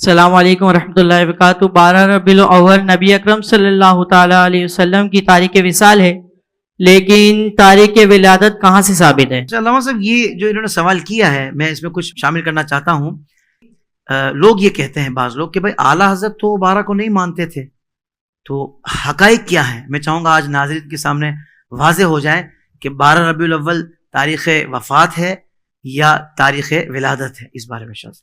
السلام علیکم ورحمۃ اللہ وبرکاتہ۔ 12 ربیع الاول نبی اکرم صلی اللہ تعالیٰ علیہ وسلم کی تاریخ وصال ہے، لیکن تاریخ ولادت کہاں سے ثابت ہے؟ علامہ صاحب یہ جو انہوں نے سوال کیا ہے میں اس میں کچھ شامل کرنا چاہتا ہوں۔ لوگ یہ کہتے ہیں بعض لوگ کہ بھائی اعلیٰ حضرت تو 12 کو نہیں مانتے تھے، تو حقائق کیا ہیں؟ میں چاہوں گا آج ناظرین کے سامنے واضح ہو جائے کہ 12 ربیع الاول تاریخ وفات ہے یا تاریخ ولادت ہے، اس بارے میں شاید۔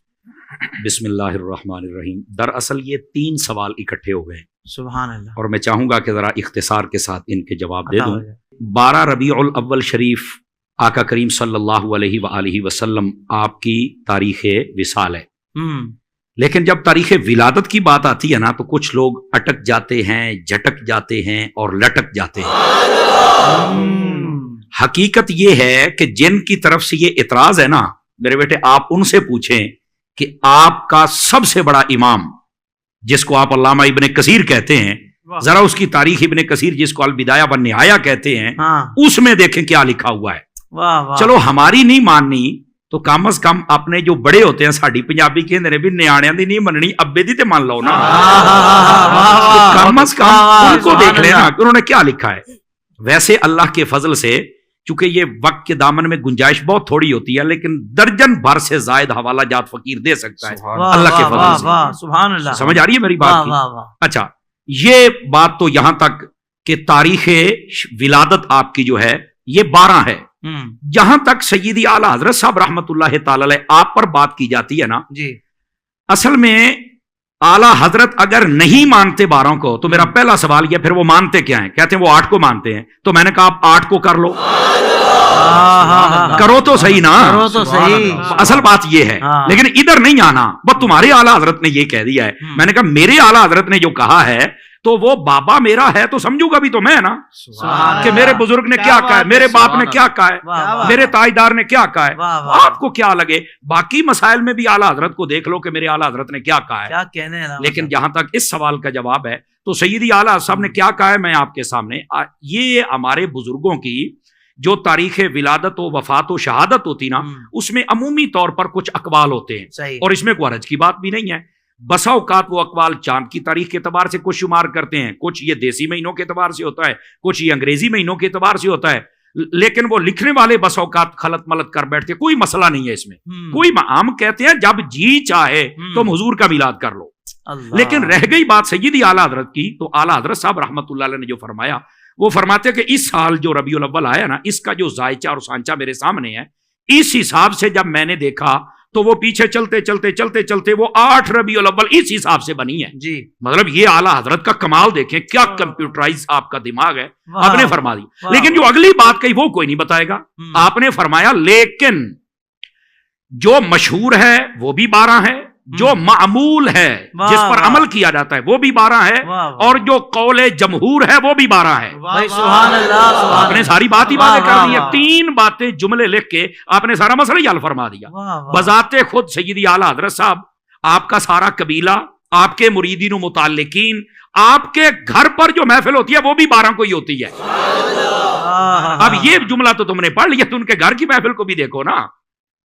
بسم اللہ الرحمن الرحیم۔ دراصل یہ 3 سوال اکٹھے ہو گئے، سبحان اللہ، اور میں چاہوں گا کہ ذرا اختصار کے ساتھ ان کے جواب دے عطا دوں۔ ہو جائے۔ 12 ربیع الاول شریف آقا کریم صلی اللہ علیہ وآلہ وسلم آپ کی تاریخ وصال ہے، لیکن جب تاریخ ولادت کی بات آتی ہے نا تو کچھ لوگ اٹک جاتے ہیں، جھٹک جاتے ہیں اور لٹک جاتے ہیں۔ حقیقت یہ ہے کہ جن کی طرف سے یہ اعتراض ہے نا میرے بیٹے، آپ ان سے پوچھیں کہ آپ کا سب سے بڑا امام جس کو آپ علامہ ابن کثیر کہتے ہیں، ذرا اس کی تاریخ ابن کثیر جس کو البدایہ والنہایہ کہتے ہیں، اس میں دیکھیں کیا لکھا ہوا ہے۔ چلو ہماری نہیں ماننی تو کم از کم اپنے جو بڑے ہوتے ہیں، ساڑی پنجابی کہندے نے بھی نیاڑیاں دی نہیں مننی، ابے دی تے مان لو نا، کم از کم ان کو دیکھ لینا کہ انہوں نے کیا لکھا ہے۔ ویسے اللہ کے فضل سے چونکہ یہ وقت کے دامن میں گنجائش بہت تھوڑی ہوتی ہے، لیکن درجن بھر سے زائد حوالہ جات فقیر دے سکتا ہے اللہ کے فضل سے۔ سبحان اللہ، سمجھ آ رہی ہے میری بات کی؟ اچھا، یہ بات تو یہاں تک کہ تاریخ ولادت آپ کی جو ہے یہ 12 ہے۔ جہاں تک سیدی اعلیٰ حضرت صاحب رحمت اللہ تعالی علیہ آپ پر بات کی جاتی ہے نا، جی اصل میں اعلیٰ حضرت اگر نہیں مانتے 12 کو تو میرا پہلا سوال یہ، پھر وہ مانتے کیا ہیں؟ کہتے ہیں وہ 8 کو مانتے ہیں، تو میں نے کہا آپ 8 کو کر لو، کرو تو صحیح نا، کرو تو صحیح۔ اصل بات یہ ہے، لیکن ادھر نہیں آنا، وہ تمہارے اعلیٰ حضرت نے یہ کہہ دیا ہے۔ میں نے کہا میرے اعلیٰ حضرت نے جو کہا ہے تو وہ بابا میرا ہے تو سمجھوں گا بھی تو میں نا، کہ میرے بزرگ نے کیا کہا ہے، میرے باپ نے کیا کہا ہے، میرے تاجدار نے کیا کہا ہے، آپ کو کیا لگے باقی مسائل میں بھی اعلیٰ حضرت کو دیکھ لو کہ میرے اعلیٰ حضرت نے کیا کہا ہے۔ لیکن جہاں تک اس سوال کا جواب ہے تو سیدی اعلیٰ صاحب نے کیا کہا ہے میں آپ کے سامنے، یہ ہمارے بزرگوں کی جو تاریخ ولادت و وفات و شہادت ہوتی نا، اس میں عمومی طور پر کچھ اقوال ہوتے ہیں، اور اس میں کوئی حرج کی بات بھی نہیں ہے۔ بسا اوقات وہ اقوال چاند کی تاریخ کے اعتبار سے کچھ شمار کرتے ہیں، کچھ یہ دیسی مہینوں کے اعتبار سے ہوتا ہے، کچھ یہ انگریزی مہینوں کے اعتبار سے ہوتا ہے، لیکن وہ لکھنے والے بسا اوقات خلط ملط کر بیٹھتے، کوئی مسئلہ نہیں ہے اس میں، کوئی ہم کہتے ہیں جب جی چاہے تم حضور کا میلاد کر لو۔ لیکن رہ گئی بات سیدی اعلیٰ حضرت کی، تو اعلیٰ حضرت صاحب رحمت اللہ علیہ نے جو فرمایا، وہ فرماتے ہیں کہ اس سال جو ربیع الاول آیا نا، اس کا جو ذائچہ اور سانچہ میرے سامنے ہے، اس حساب سے جب میں نے دیکھا تو وہ پیچھے چلتے چلتے چلتے چلتے وہ 8 ربیع الاول اس حساب سے بنی ہے۔ جی مطلب یہ اعلیٰ حضرت کا کمال دیکھیں، کیا کمپیوٹرائز آپ کا دماغ ہے، آپ نے فرما دی۔ لیکن جو اگلی بات کہی وہ کوئی نہیں بتائے گا، آپ نے فرمایا لیکن جو مشہور ہے وہ بھی 12 ہے، جو معمول ہے جس پر عمل کیا جاتا ہے وہ بھی 12 ہے، اور جو قول جمہور ہے وہ بھی 12 ہے۔ آپ نے ساری بات ہی باتیں کر دی ہے، 3 باتیں جملے لکھ کے آپ نے سارا مسئلہ ہی حل فرما دیا۔ بذات خود سیدی اعلیٰ حضرت صاحب، آپ کا سارا قبیلہ، آپ کے مریدین و متعلقین، آپ کے گھر پر جو محفل ہوتی ہے وہ بھی 12 کو ہی ہوتی ہے۔ اب یہ جملہ تو تم نے پڑھ لیا، تو ان کے گھر کی محفل کو بھی دیکھو نا۔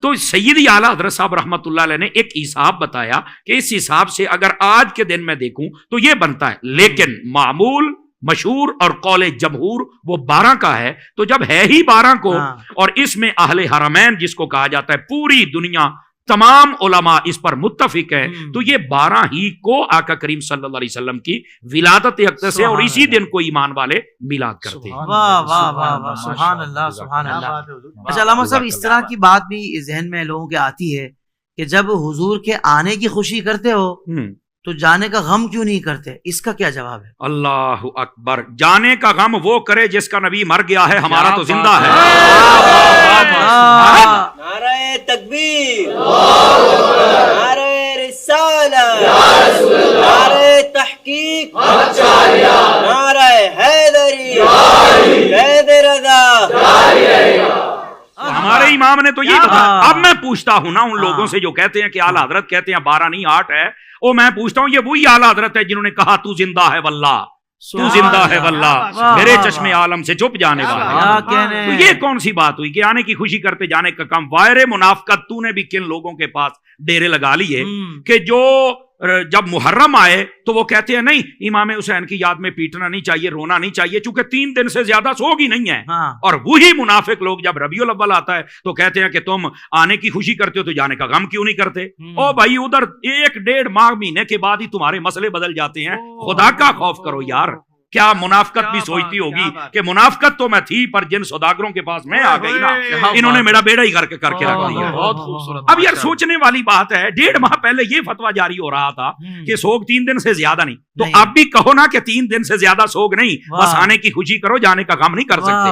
تو سیدی اعلیٰ حضرت صاحب رحمت اللہ علیہ نے ایک حساب بتایا کہ اس حساب سے اگر آج کے دن میں دیکھوں تو یہ بنتا ہے، لیکن معمول، مشہور اور قول جمہور وہ 12 کا ہے۔ تو جب ہے ہی 12 کو، اور اس میں اہل حرمین جس کو کہا جاتا ہے، پوری دنیا تمام علماء اس پر متفق ہے، تو یہ 12 ہی کو آقا کریم صلی اللہ علیہ وسلم کی ولادت اقدس ہے، اور اسی دن کو ایمان والے میلاد کرتے ہیں۔ واہ واہ واہ واہ، سبحان اللہ سبحان اللہ۔ اچھا علامہ صاحب، اس طرح کی بات بھی ذہن میں لوگوں کے آتی ہے کہ جب حضور کے آنے کی خوشی کرتے ہو تو جانے کا غم کیوں نہیں کرتے، اس کا کیا جواب ہے؟ اللہ اکبر، جانے کا غم وہ کرے جس کا نبی مر گیا ہے، ہمارا تو زندہ ہے۔ نعرہ تکبیر، نعرہ رسالت، نعرہ تحقیق، نعرہ حیدری، حیدر رضا۔ ہمارے امام نے تو یہ بتایا۔ اب میں پوچھتا ہوں نا ان لوگوں سے جو کہتے ہیں کہ اعلیٰ حضرت کہتے ہیں 12 نہیں 8 ہے، اور میں پوچھتا ہوں یہ وہی اعلیٰ حضرت ہے جنہوں نے کہا تو زندہ ہے واللہ، تو زندہ ہے واللہ، میرے چشم عالم سے چھپ جانے والا۔ تو یہ کون سی بات ہوئی کہ آنے کی خوشی کرتے جانے کا کام؟ وائر منافقت تو نے بھی کن لوگوں کے پاس ڈیرے لگا لیے کہ جو جب محرم آئے تو وہ کہتے ہیں نہیں امام حسین کی یاد میں پیٹنا نہیں چاہیے، رونا نہیں چاہیے، چونکہ 3 دن سے زیادہ سوگ ہی نہیں ہے۔ اور وہی منافق لوگ جب ربیع الاول آتا ہے تو کہتے ہیں کہ تم آنے کی خوشی کرتے ہو تو جانے کا غم کیوں نہیں کرتے؟ او بھائی ادھر 1-1.5 ماہ مہینے کے بعد ہی تمہارے مسئلے بدل جاتے ہیں، خدا کا خوف کرو یار۔ کیا منافقت بھی سوچتی ہوگی کہ منافقت تو میں تھی پر جن سوداگروں کے پاس میں آ گئی نا انہوں نے میرا بیڑا ہی کر کے رکھ دیا۔ اب یار سوچنے والی بات ہے، 1.5 ماہ پہلے یہ فتویٰ جاری ہو رہا تھا کہ سوگ 3 دن سے زیادہ نہیں، تو اب بھی کہو نا کہ 3 دن سے زیادہ سوگ نہیں، بس آنے کی خوشی کرو، جانے کا غم نہیں کر سکتے۔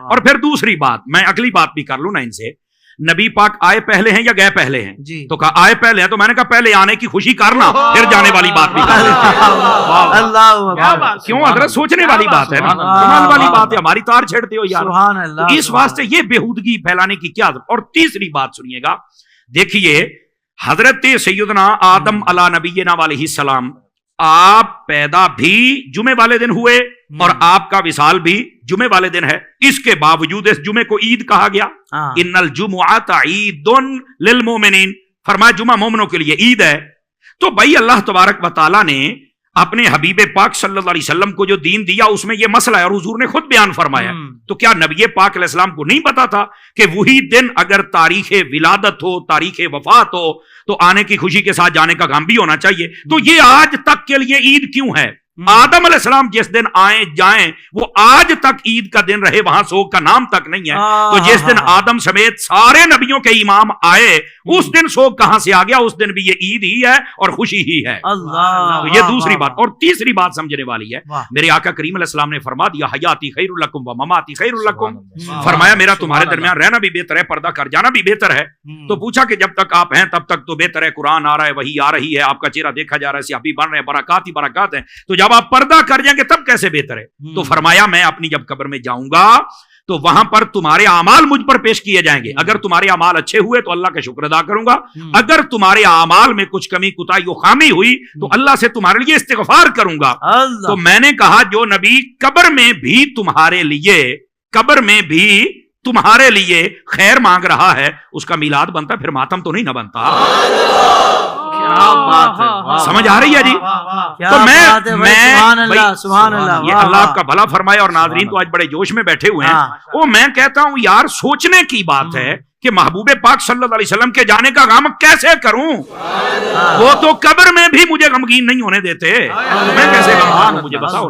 اور پھر دوسری بات، میں اگلی بات بھی کر لوں نا ان سے، نبی پاک آئے پہلے ہیں یا گئے پہلے ہیں؟ تو کہا آئے پہلے ہیں، تو میں نے کہا پہلے آنے کی خوشی کرنا پھر جانے والی بات بھی کر لیتے ہیں۔ کیوں حضرت سوچنے والی بات ہے نا، کمال والی بات ہے، ہماری تار چھیڑتے ہو یار۔ اس واسطے یہ بےہودگی پھیلانے کی کیا ضرورت؟ اور تیسری بات سنیے گا، دیکھیے حضرت سیدنا آدم علیہ نبینا علیہ السلام آپ پیدا بھی جمعے والے دن ہوئے اور آپ کا وصال بھی جمعے والے دن ہے، اس کے باوجود اس جمعے کو عید کہا گیا۔ ان الجمعۃ عید للمؤمنین، فرمایا جمعہ مومنوں کے لیے عید ہے۔ تو بھائی اللہ تبارک و تعالیٰ نے اپنے حبیب پاک صلی اللہ علیہ وسلم کو جو دین دیا اس میں یہ مسئلہ ہے، اور حضور نے خود بیان فرمایا، تو کیا نبی پاک علیہ السلام کو نہیں پتا تھا کہ وہی دن اگر تاریخ ولادت ہو، تاریخ وفات ہو، تو آنے کی خوشی کے ساتھ جانے کا غم بھی ہونا چاہیے؟ تو یہ آج تک کے لیے عید کیوں ہے؟ آدم علیہ السلام جس دن آئیں جائیں وہ آج تک عید کا دن رہے، وہاں سوگ کا نام تک نہیں ہے۔ تو جس دن آدم سمیت سارے نبیوں کے امام آئے اس دن سوگ کہاں سے آ گیا؟ اس دن بھی یہ عید ہی ہے اور خوشی ہی ہے۔ تو یہ دوسری بات۔ اور تیسری بات سمجھنے والی ہے، میرے آقا کریم علیہ السلام نے فرما دیا حیاتی خیر لکم و مماتی خیر لکم، فرمایا میرا تمہارے درمیان رہنا بھی بہتر ہے، پردہ کر جانا بھی بہتر ہے۔ تو پوچھا کہ جب تک آپ ہیں تب تک تو بہتر ہے، قرآن آ رہا ہے، وحی آ رہی ہے، آپ کا چہرہ دیکھا جا رہا ہے، صحابی بن رہے ہیں، برکات ہی برکات ہیں، تو جب آپ پردہ کر جائیں گے تب کیسے بہتر ہے؟ تو فرمایا میں اپنی جب قبر میں جاؤں گا تو وہاں پر تمہارے اعمال مجھ پر پیش کیے جائیں گے، اگر تمہارے اعمال اچھے ہوئے تو اللہ کا شکر ادا کروں گا، اگر تمہارے اعمال میں کچھ کمی کوتاہی و خامی ہوئی تو اللہ سے تمہارے لیے استغفار کروں گا۔ تو میں نے کہا جو نبی قبر میں بھی تمہارے لیے خیر مانگ رہا ہے اس کا میلاد بنتا، پھر ماتم تو نہیں نہ بنتا۔ سمجھ آ رہی ہے جی؟ تو یہ اللہ آپ کا بھلا فرمائے، اور ناظرین تو آج بڑے جوش میں بیٹھے ہوئے ہیں، وہ میں کہتا ہوں یار سوچنے کی بات ہے کہ محبوب پاک صلی اللہ علیہ وسلم کے جانے کا غم کیسے کروں؟ وہ تو قبر میں بھی مجھے غمگین نہیں ہونے دیتے، میں کیسے غمگین ہوں؟ مجھے بتاؤ۔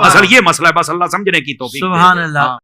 اصل یہ مسئلہ ہے، بس اللہ سمجھنے کی توفیق دے۔